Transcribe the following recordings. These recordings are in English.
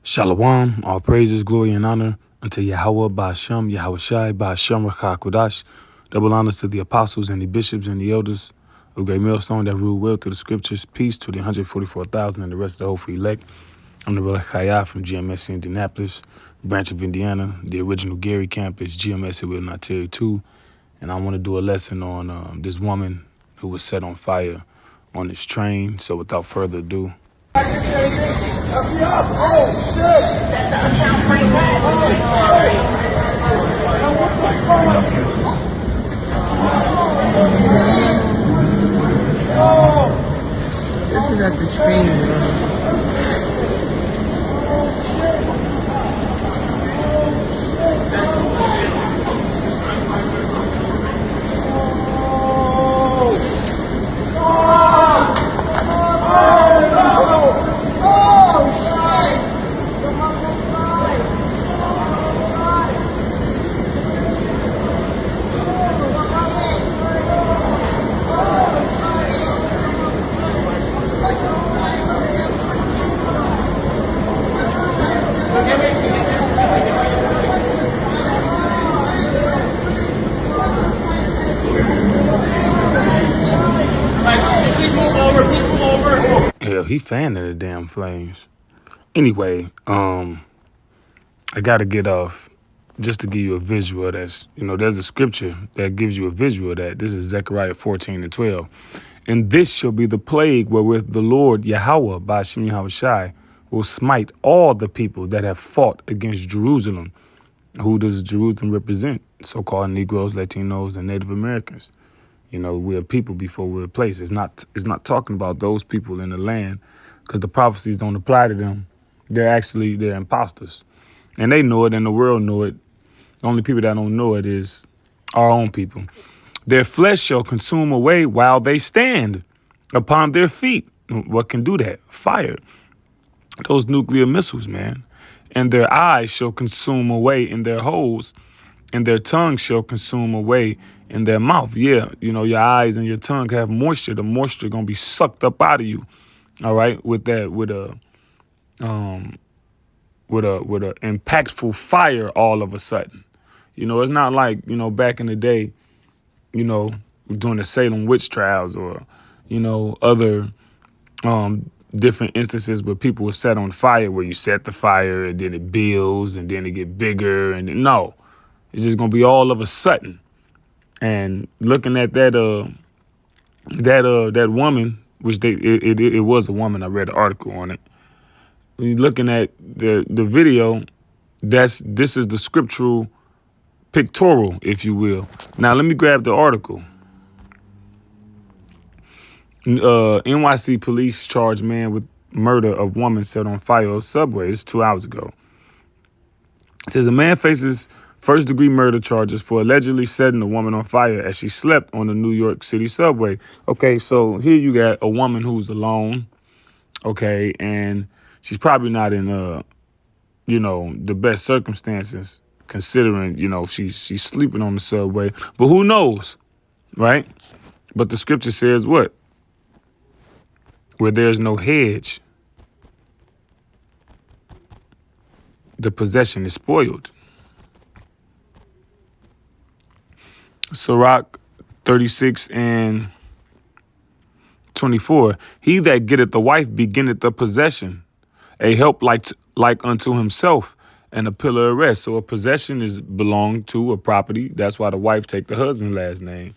Shalom, all praises, glory, and honor unto Yahweh Ba'Shem, Yahweh Shai, Ba'Shem Rakakudash. Double honors to the apostles and the bishops and the elders of Great Millstone that rule well through the scriptures. Peace to the 144,000 and the rest of the hopeful elect. I'm the brother Kaya from GMS Indianapolis, branch of Indiana, the original Gary campus, GMS It Will Not Tarry 2. And I want to do a lesson on this woman who was set on fire on this train. So without further ado, This is at the train, bro. hell, he fanning the damn flames. Anyway, I gotta get off just to give you a visual. There's a scripture that gives you a visual of that. This is Zechariah 14:12. And this shall be the plague wherewith the Lord Yahweh Ba'Shem Yahweh Shai will smite all the people that have fought against Jerusalem. Who does Jerusalem represent? So-called Negroes, Latinos, and Native Americans. We're a people before we're a place. It's not talking about those people in the land, because the prophecies don't apply to them. They're imposters. And they know it, and the world know it. The only people that don't know it is our own people. Their flesh shall consume away while they stand upon their feet. What can do that? Fire. Those nuclear missiles, man. And their eyes shall consume away in their holes, and their tongue shall consume away in their mouth. Yeah, your eyes and your tongue have moisture. The moisture gonna be sucked up out of you. All right, with a impactful fire all of a sudden. It's not like, back in the day, during the Salem witch trials or, other different instances where people were set on fire, where you set the fire and then it builds and then it get bigger. And no, it's just going to be all of a sudden. And looking at that woman, which it was a woman. I read an article on it. When you're looking at the video, this is the scriptural pictorial, if you will. Now, let me grab the article. NYC police charge man with murder of woman set on fire of Subway. It's 2 hours ago. It says a man faces first-degree murder charges for allegedly setting a woman on fire as she slept on the New York City subway. Okay, so here you got a woman who's alone, okay, and she's probably not in, the best circumstances, considering, she's sleeping on the subway. But who knows, right? But the scripture says what? Where there's no hedge, the possession is spoiled. Sirach 36:24. He that getteth the wife beginneth the possession, a help like unto himself, and a pillar of rest. So a possession is belong to a property. That's why the wife take the husband's last name.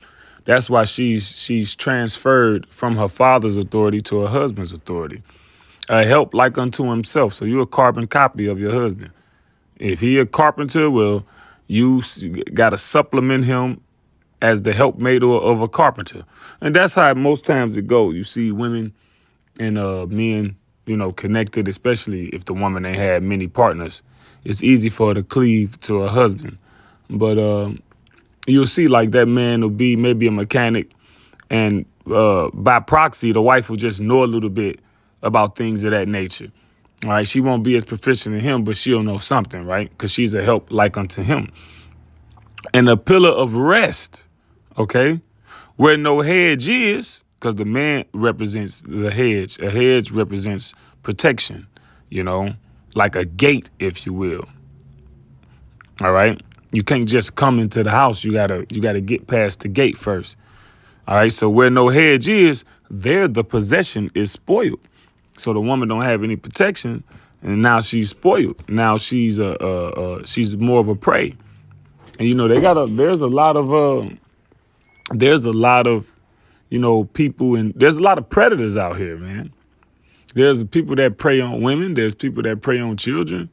That's why she's transferred from her father's authority to her husband's authority. A help like unto himself. So you're a carbon copy of your husband. If he a carpenter, well, you got to supplement him as the helpmate of a carpenter. And that's how most times it goes. You see women and men, connected, especially if the woman ain't had many partners. It's easy for her to cleave to her husband. But you'll see like that man will be maybe a mechanic, and by proxy, the wife will just know a little bit about things of that nature. All right, she won't be as proficient in him, but she'll know something, right? Because she's a help like unto him. And a pillar of rest, okay, where no hedge is, because the man represents the hedge. A hedge represents protection, like a gate, if you will. All right. You can't just come into the house. You gotta get past the gate first. All right. So where no hedge is, there the possession is spoiled. So the woman don't have any protection, and now she's spoiled. Now she's she's more of a prey. And you know there's a lot of people, and there's a lot of predators out here, man. There's people that prey on women. There's people that prey on children.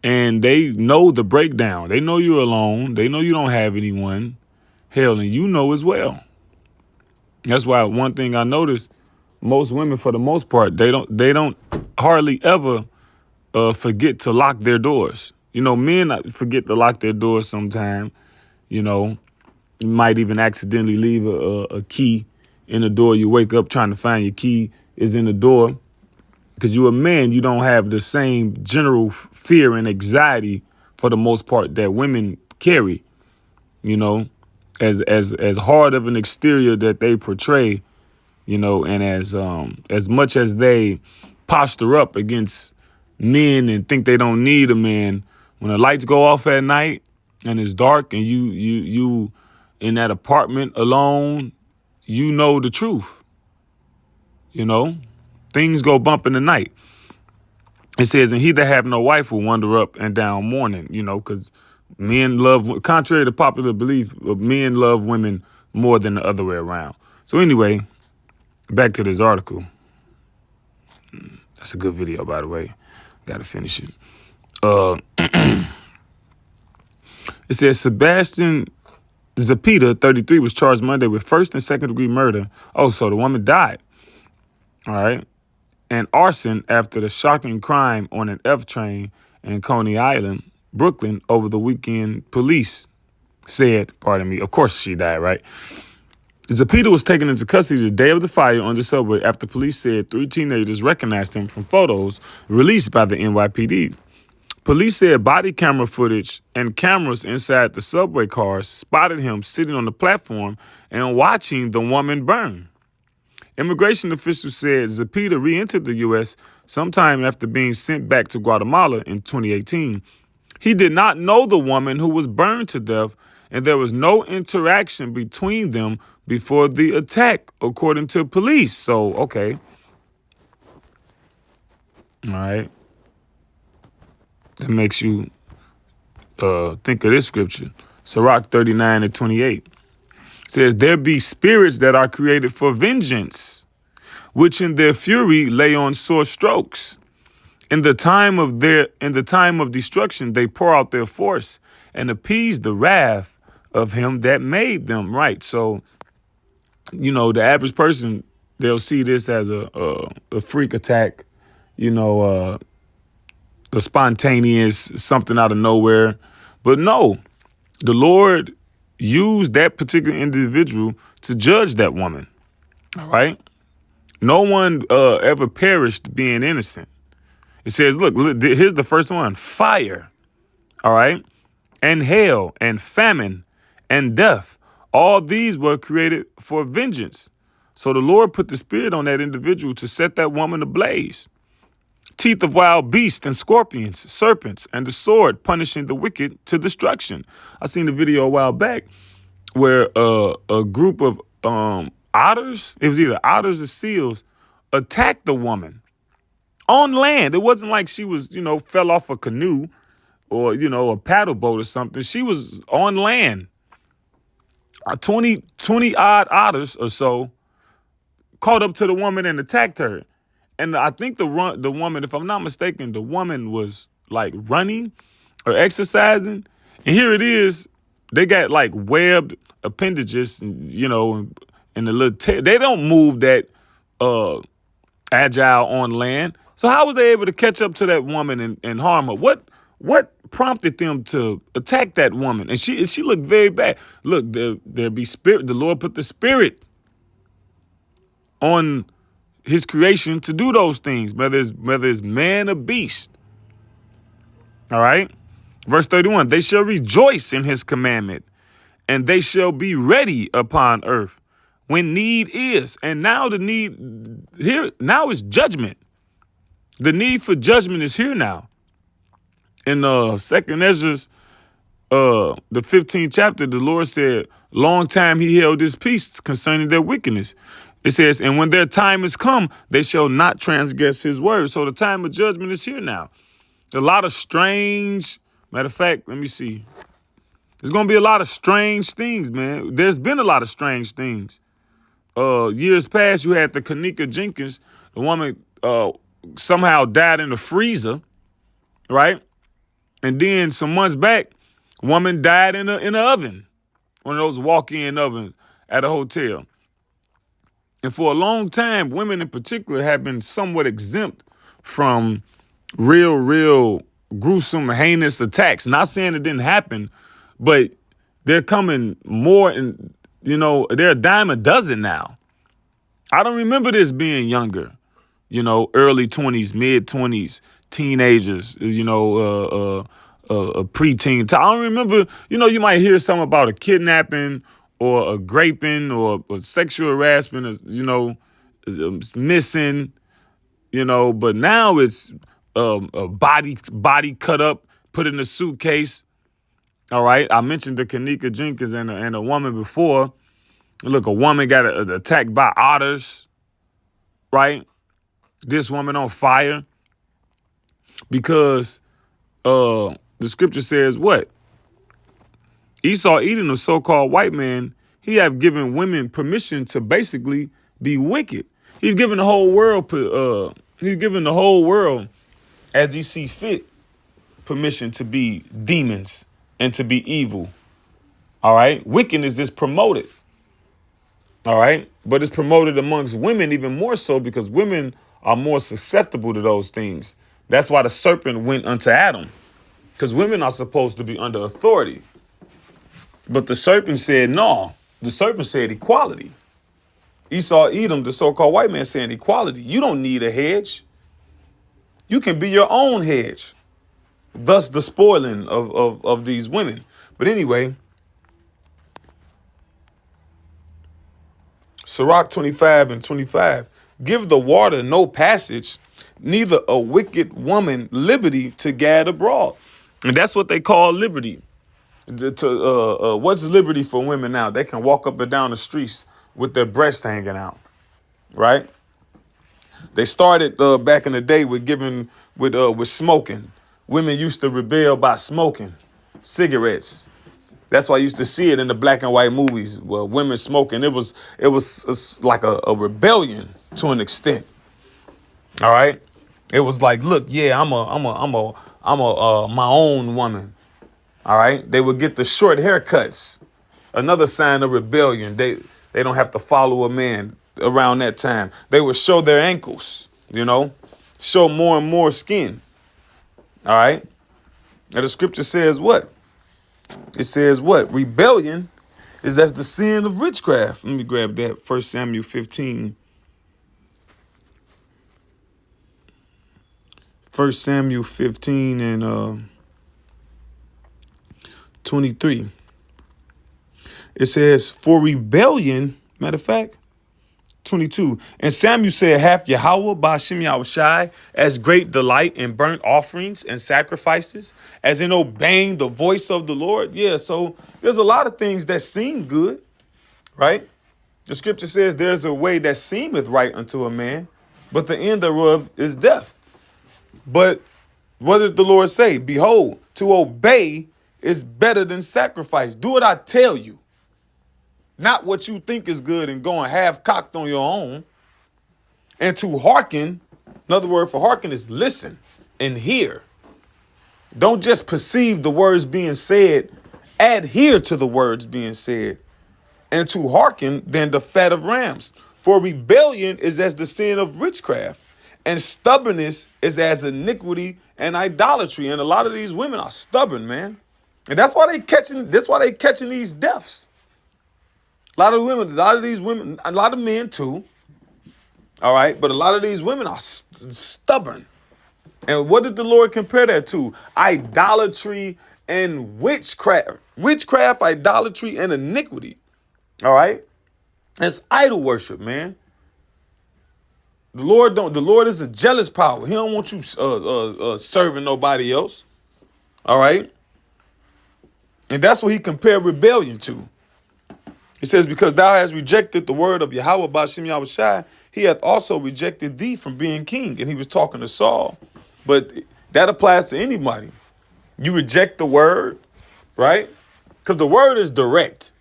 And they know the breakdown. They know you're alone. They know you don't have anyone. Hell, and you know as well. That's why one thing I noticed, most women, for the most part, they don't hardly ever forget to lock their doors. Men forget to lock their doors sometime. You might even accidentally leave a key in the door. You wake up trying to find your key is in the door. Because you're a man, you don't have the same general fear and anxiety, for the most part, that women carry. As hard of an exterior that they portray, and as much as they posture up against men and think they don't need a man, when the lights go off at night and it's dark and you in that apartment alone, you know the truth. Things go bump in the night. It says, and he that have no wife will wander up and down mourning, because men love, contrary to popular belief, men love women more than the other way around. So anyway, back to this article. That's a good video, by the way. Got to finish it. It says Sebastian Zapita, 33, was charged Monday with first and second degree murder. Oh, so the woman died. All right. And arson after the shocking crime on an F train in Coney Island, Brooklyn, over the weekend. Police said, of course she died, right? Zapita was taken into custody the day of the fire on the subway after police said 3 teenagers recognized him from photos released by the NYPD. Police said body camera footage and cameras inside the subway cars spotted him sitting on the platform and watching the woman burn. Immigration officials said Zapita re-entered the U.S. sometime after being sent back to Guatemala in 2018. He did not know the woman who was burned to death, and there was no interaction between them before the attack, according to police. So, okay. All right. That makes you think of this scripture. Sirach 39:28. Says, there be spirits that are created for vengeance, which in their fury lay on sore strokes. In the time of destruction, they pour out their force and appease the wrath of him that made them. Right. So, the average person, they'll see this as a freak attack, a spontaneous, something out of nowhere. But no, the Lord used that particular individual to judge that woman. All right. No one ever perished being innocent. It says, look, here's the first one. Fire. All right. And hail and famine and death. All these were created for vengeance. So the Lord put the spirit on that individual to set that woman ablaze. Teeth of wild beasts and scorpions, serpents, and the sword punishing the wicked to destruction. I seen a video a while back where a group of otters, it was either otters or seals, attacked the woman on land. It wasn't like she was, fell off a canoe or, a paddle boat or something. She was on land. 20 odd otters or so caught up to the woman and attacked her. And I think the woman, if I'm not mistaken, the woman was like running or exercising. And here it is. They got like webbed appendages, and the little tail. They don't move that agile on land. So how was they able to catch up to that woman and harm her? What prompted them to attack that woman? And she looked very bad. Look, there be spirit. The Lord put the spirit on his creation to do those things, whether it's man or beast. All right. Verse 31, they shall rejoice in his commandment, and they shall be ready upon earth when need is. And now the need here now is judgment. The need for judgment is here now. In Second Ezra's, the 15th chapter, the Lord said, long time he held his peace concerning their wickedness. It says, and when their time is come, they shall not transgress his word. So the time of judgment is here now. A lot of strange, matter of fact, let me see. There's going to be a lot of strange things, man. There's been a lot of strange things. Years past, you had the Kanika Jenkins, the woman somehow died in the freezer, right? And then some months back, a woman died in an oven, one of those walk-in ovens at a hotel. And for a long time, women in particular have been somewhat exempt from real gruesome, heinous attacks. Not saying it didn't happen, but they're coming more, and they're a dime a dozen now. I don't remember this being younger, early 20s, mid 20s, teenagers, a preteen. I don't remember, you might hear something about a kidnapping or a raping or sexual harassment, missing, but now it's a body cut up, put in a suitcase. All right. I mentioned the Kanika Jenkins and a woman before. Look, a woman got attacked by otters, right? This woman on fire because the scripture says what? Esau, eating the so-called white man, he have given women permission to basically be wicked. He's given the whole world, as he see fit, permission to be demons and to be evil. All right. Wickedness is promoted. All right. But it's promoted amongst women even more so because women are more susceptible to those things. That's why the serpent went unto Adam, because women are supposed to be under authority. But the serpent said, no. The serpent said equality. Esau, Edom, the so-called white man, saying equality. You don't need a hedge. You can be your own hedge. Thus the spoiling of these women. But anyway, Sirach 25 and 25. Give the water no passage, neither a wicked woman liberty to gad abroad. And that's what they call liberty. What's liberty for women now? They can walk up and down the streets with their breasts hanging out, right? They started back in the day with smoking. Women used to rebel by smoking cigarettes. That's why I used to see it in the black and white movies. Well, women smoking. It was like a rebellion to an extent. All right. It was like, look, yeah, I'm my own woman. All right. They would get the short haircuts. Another sign of rebellion. They don't have to follow a man around that time. They would show their ankles, show more and more skin. All right. And the scripture says what? It says what? Rebellion is as the sin of witchcraft. Let me grab that. 1 Samuel 15. 1 Samuel 15 and 23. It says, for rebellion, matter of fact, 22. And Samuel said, hath Yahweh Ba'ashem Yahushai as great delight in burnt offerings and sacrifices, as in obeying the voice of the Lord? Yeah, so there's a lot of things that seem good, right? The scripture says there's a way that seemeth right unto a man, but the end thereof is death. But what did the Lord say? Behold, to obey is better than sacrifice. Do what I tell you. Not what you think is good and going half-cocked on your own. And to hearken, another word for hearken is listen and hear. Don't just perceive the words being said, adhere to the words being said. And to hearken than the fat of rams. For rebellion is as the sin of witchcraft, and stubbornness is as iniquity and idolatry. And a lot of these women are stubborn, man. And that's why they catching these deaths. A lot of these women, a lot of men too. All right. But a lot of these women are stubborn. And what did the Lord compare that to? Idolatry and witchcraft. Witchcraft, idolatry, and iniquity. All right. It's idol worship, man. The Lord is a jealous power. He don't want you serving nobody else. All right. And that's what he compared rebellion to. He says, because thou hast rejected the word of Yahweh Ba'Shem Yahushai, he hath also rejected thee from being king. And he was talking to Saul. But that applies to anybody. You reject the word, right? Because the word is direct.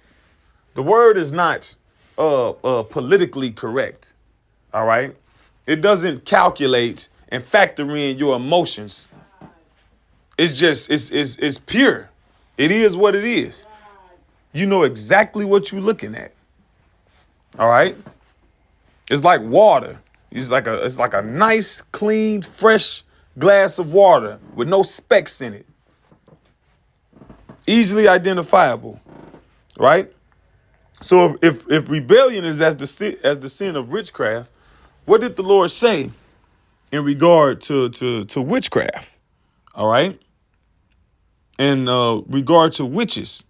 The word is not politically correct. All right. It doesn't calculate and factor in your emotions. It's just, it's pure. It is what it is. You know exactly what you're looking at. All right. It's like water. It's like a nice, clean, fresh glass of water with no specks in it. Easily identifiable. Right. So if rebellion is as the sin of witchcraft, what did the Lord say in regard to witchcraft? All right. In regard to witches.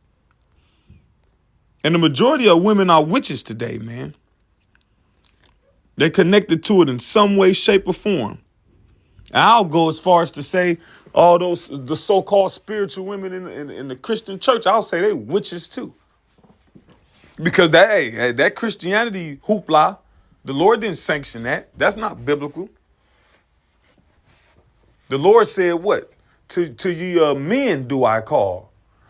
And the majority of women are witches today, man. They're connected to it in some way, shape, or form. And I'll go as far as to say all the so-called spiritual women in the Christian church, I'll say they witches too. Because that Christianity hoopla, the Lord didn't sanction that. That's not biblical. The Lord said what? To ye men do I call.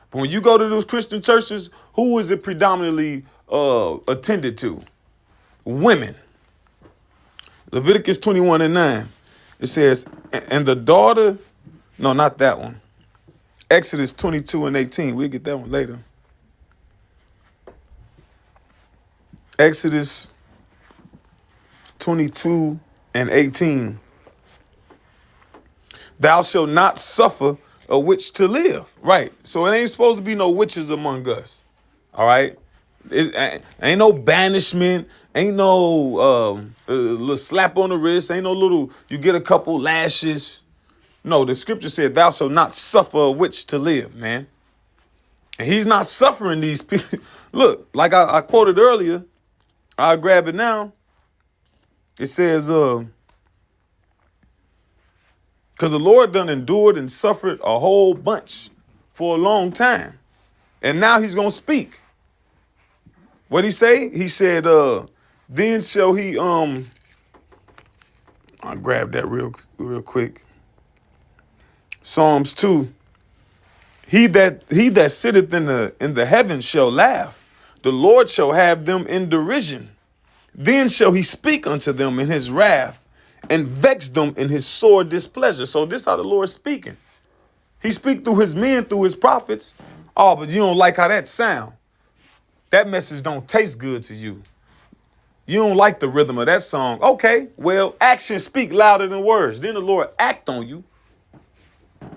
But when you go to those Christian churches, who is it predominantly attended to? Women. Leviticus 21:9. It says, and the daughter, no, not that one. Exodus 22:18. We'll get that one later. Exodus 22:18. Thou shalt not suffer a witch to live. Right. So it ain't supposed to be no witches among us. All right. It ain't no banishment. Ain't no little slap on the wrist. Ain't no little, you get a couple lashes. No, the scripture said, thou shalt not suffer a witch to live, man. And he's not suffering these people. Look, like I quoted earlier, I'll grab it now. It says, because the Lord done endured and suffered a whole bunch for a long time. And now he's going to speak. What'd he say? He said, then shall he, I'll grab that real quick. Psalms 2. He that sitteth in the heavens shall laugh. The Lord shall have them in derision. Then shall he speak unto them in his wrath and vex them in his sore displeasure. So this is how the Lord speaking. He speak through his men, through his prophets. Oh, but you don't like how that sound. That message don't taste good to you. You don't like the rhythm of that song. Okay, well, actions speak louder than words. Then the Lord act on you.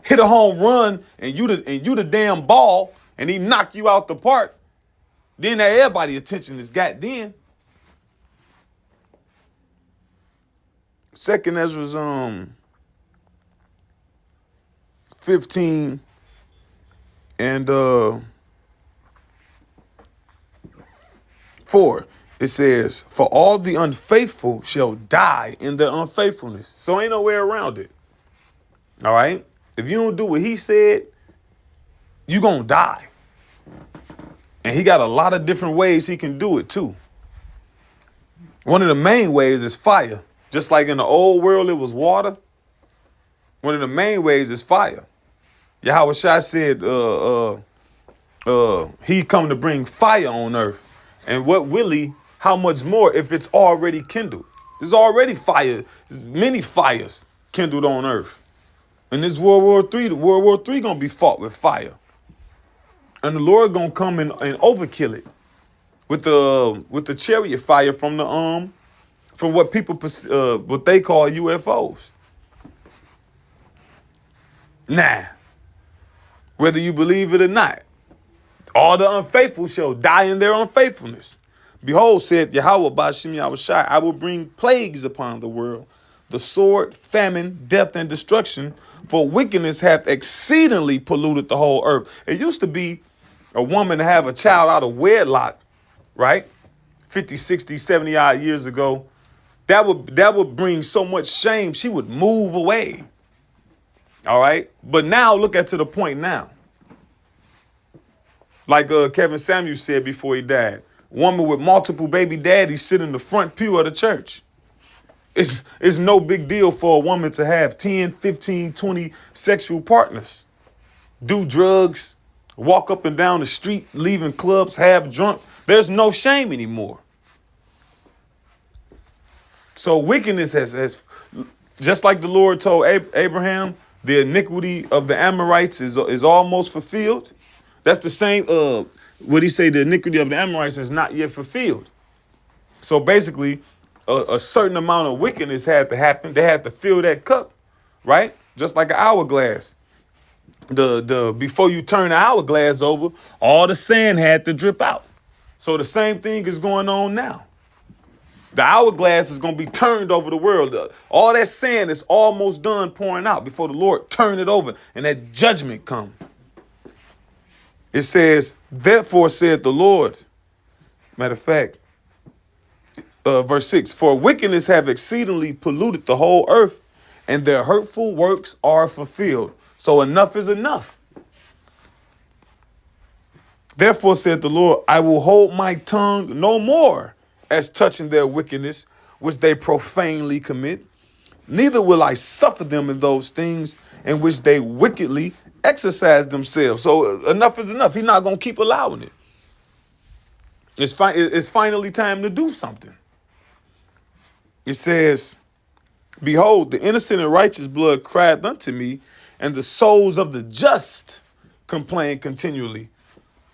Hit a home run and you the damn ball and he knock you out the park. Then everybody's attention is got then. Second Ezra's 15 and 4. It says, for all the unfaithful shall die in their unfaithfulness. So ain't no way around it. All right. If you don't do what he said, you gonna die. And he got a lot of different ways he can do it too. One of the main ways is fire. Just like in the old world, it was water. One of the main ways is fire. Yahweh Shai said, he come to bring fire on earth. And what will he, how much more if it's already kindled? There's already fire, there's many fires kindled on earth. And this World War III gonna be fought with fire. And the Lord gonna come and overkill it with the chariot fire from the from what people what they call UFOs. Nah, whether you believe it or not, all the unfaithful shall die in their unfaithfulness. Behold, said Yahweh Ba'Shem Yahushai, I will bring plagues upon the world, the sword, famine, death, and destruction, for wickedness hath exceedingly polluted the whole earth. It used to be a woman to have a child out of wedlock, right? 50, 60, 70 odd years ago. That would bring so much shame, she would move away. All right. But now look at to the point now. Like Kevin Samuels said before he died, woman with multiple baby daddies sit in the front pew of the church. It's no big deal for a woman to have 10, 15, 20 sexual partners, do drugs, walk up and down the street, leaving clubs half drunk. There's no shame anymore. So wickedness has just like the Lord told Abraham, the iniquity of the Amorites is almost fulfilled. That's the same, what he say, the iniquity of the Amorites is not yet fulfilled. So basically, a certain amount of wickedness had to happen. They had to fill that cup, right? Just like an hourglass. Before you turn the hourglass over, all the sand had to drip out. So the same thing is going on now. The hourglass is going to be turned over the world. All that sand is almost done pouring out before the Lord turn it over and that judgment come. It says, therefore said the Lord. Matter of fact, verse 6, for wickedness have exceedingly polluted the whole earth, and their hurtful works are fulfilled. So enough is enough. Therefore said the Lord, I will hold my tongue no more as touching their wickedness, which they profanely commit. Neither will I suffer them in those things in which they wickedly exercise themselves. So enough is enough. He's not going to keep allowing it. It's finally time to do something. It says, behold, the innocent and righteous blood cried unto me, and the souls of the just complain continually.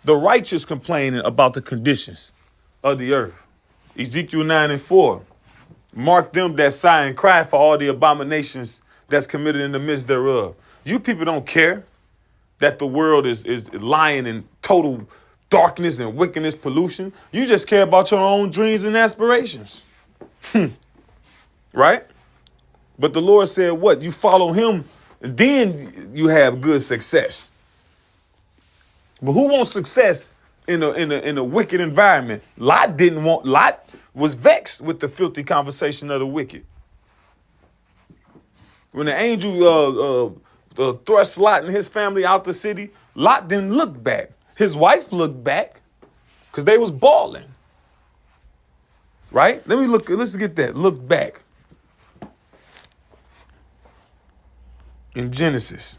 The righteous complaining about the conditions of the earth. Ezekiel 9:4. Mark them that sigh and cry for all the abominations that's committed in the midst thereof. You people don't care that the world is lying in total darkness and wickedness, pollution. You just care about your own dreams and aspirations. Right? But the Lord said, what? You follow him, then you have good success. But who wants success in a wicked environment? Lot was vexed with the filthy conversation of the wicked. When the angel thrust Lot and his family out the city, Lot didn't look back. His wife looked back because they was balling. Right? Let's get that. Look back. In Genesis.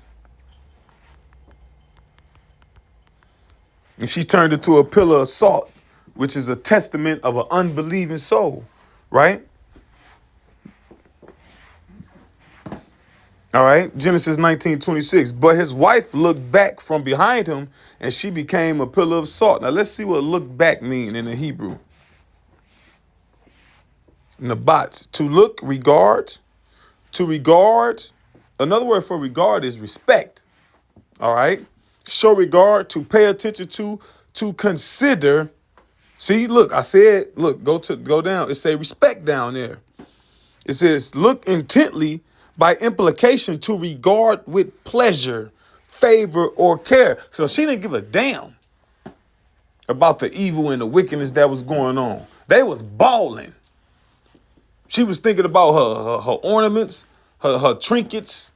And she turned into a pillar of salt, which is a testament of an unbelieving soul, right? All right, Genesis 19:26. But his wife looked back from behind him, and she became a pillar of salt. Now let's see what look back mean in the Hebrew. Nabat, to look, regard, to regard. Another word for regard is respect. All right. Show regard, to pay attention to consider. See, look, I said, look, go down. It say respect down there. It says, look intently, by implication, to regard with pleasure, favor, or care. So she didn't give a damn about the evil and the wickedness that was going on. They was balling. She was thinking about her ornaments, her trinkets,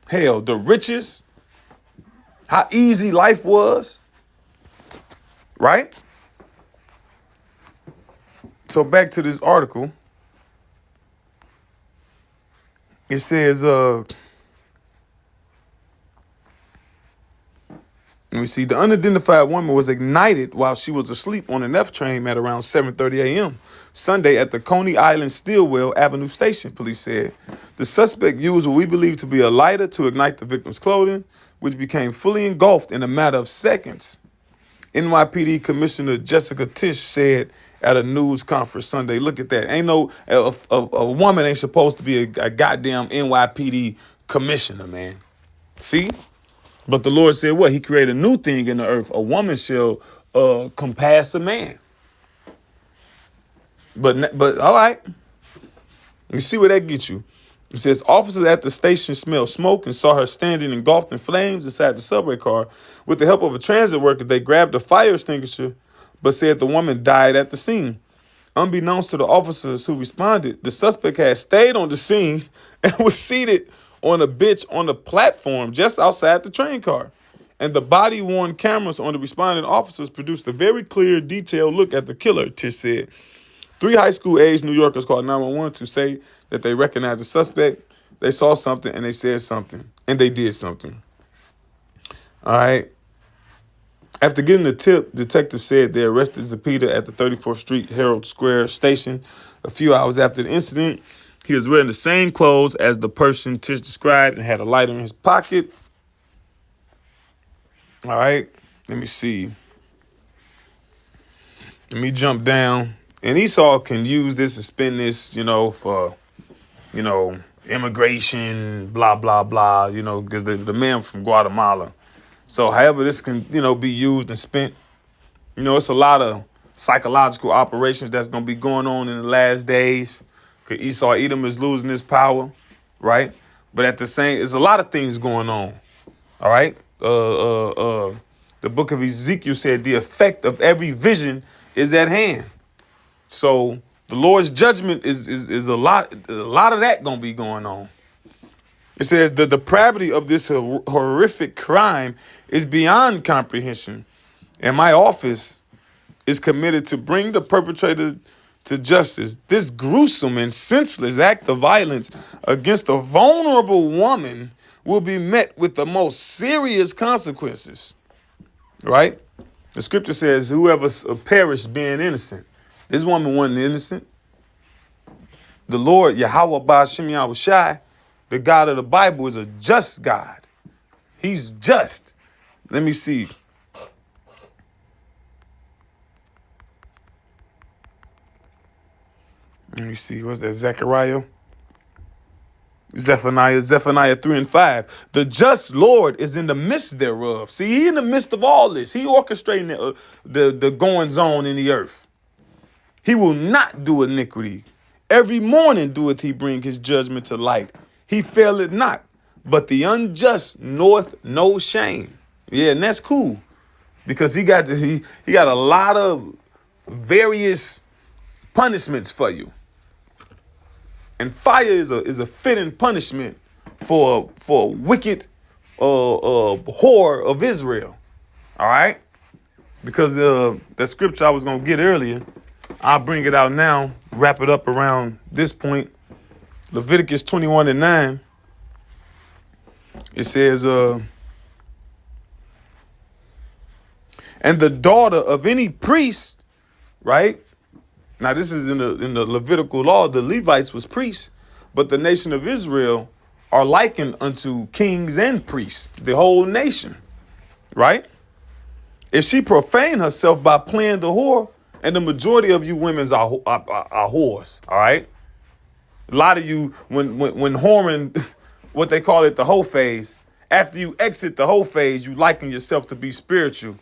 hell, the riches, how easy life was, right? So back to this article. It says, let me see, the unidentified woman was ignited while she was asleep on an F train at around 7:30 a.m. Sunday at the Coney Island Stillwell Avenue station, police said. The suspect used what we believe to be a lighter to ignite the victim's clothing, which became fully engulfed in a matter of seconds. NYPD Commissioner Jessica Tisch said at a news conference Sunday. Look at that. Ain't no, a woman ain't supposed to be a goddamn NYPD commissioner, man. See? But the Lord said what? He created a new thing in the earth. A woman shall compass a man. But all right. You see where that gets you. It says officers at the station smelled smoke and saw her standing engulfed in flames inside the subway car. With the help of a transit worker, they grabbed a fire extinguisher, but said the woman died at the scene. Unbeknownst to the officers who responded, the suspect had stayed on the scene and was seated on a bench on the platform just outside the train car. And the body-worn cameras on the responding officers produced a very clear, detailed look at the killer, Tish said. 3 high school-aged New Yorkers called 911 to say that they recognized the suspect. They saw something, and they said something, and they did something. All right. After getting the tip, detectives said they arrested Zepeda at the 34th Street Herald Square station a few hours after the incident. He was wearing the same clothes as the person Tish described and had a lighter in his pocket. All right, let me see. Let me jump down. And Esau can use this and spin this, for, immigration, blah, blah, blah, because the man from Guatemala. So however this can, be used and spent, it's a lot of psychological operations that's going to be going on in the last days. Because Esau Edom is losing his power, right? But at the same, there's a lot of things going on, all right? The book of Ezekiel said the effect of every vision is at hand. So the Lord's judgment is a lot of that going to be going on. It says the depravity of this horrific crime is beyond comprehension. And my office is committed to bring the perpetrator to justice. This gruesome and senseless act of violence against a vulnerable woman will be met with the most serious consequences. Right? The scripture says, whoever perished being innocent. This woman wasn't innocent. The Lord, Yahweh Ba'ashem Yahushai, the God of the Bible, is a just God. He's just. Let me see. What's that? Zechariah? Zephaniah 3 and 5. The just Lord is in the midst thereof. See, he in the midst of all this. He orchestrating the goings on in the earth. He will not do iniquity. Every morning doeth he bring his judgment to light. He faileth not, but the unjust knoweth no shame. Yeah, and that's cool. Because he got a lot of various punishments for you. And fire is a fitting punishment for a wicked whore of Israel. All right? Because that scripture I was going to get earlier, I'll bring it out now, wrap it up around this point. Leviticus 21 and 9. It says, and the daughter of any priest, right? Now, this is in the Levitical law. The Levites was priests, but the nation of Israel are likened unto kings and priests, the whole nation, right? If she profane herself by playing the whore, and the majority of you women are whores, all right? A lot of you, when whoring, what they call it, the whole phase, after you exit the whole phase, you liken yourself to be spiritual.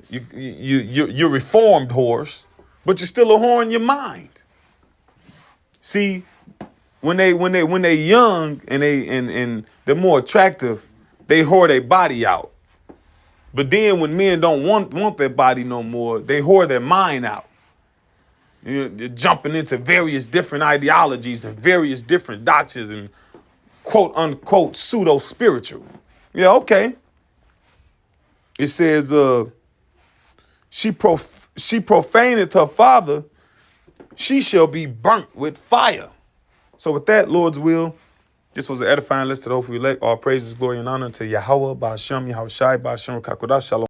You're reformed whores. But you're still a whore in your mind. See, when they young and they're more attractive, they whore their body out. But then when men don't want their body no more, they whore their mind out. They're jumping into various different ideologies and various different doctrines and quote unquote pseudo spiritual. Yeah, okay. It says she profaneth her father, she shall be burnt with fire. So with that, Lord's will, this was an edifying list to hopefully elect. All praises, glory, and honor to Yahweh, Ba'ashem, Yahushai, Ba'ashem, Kakodah, Shalom.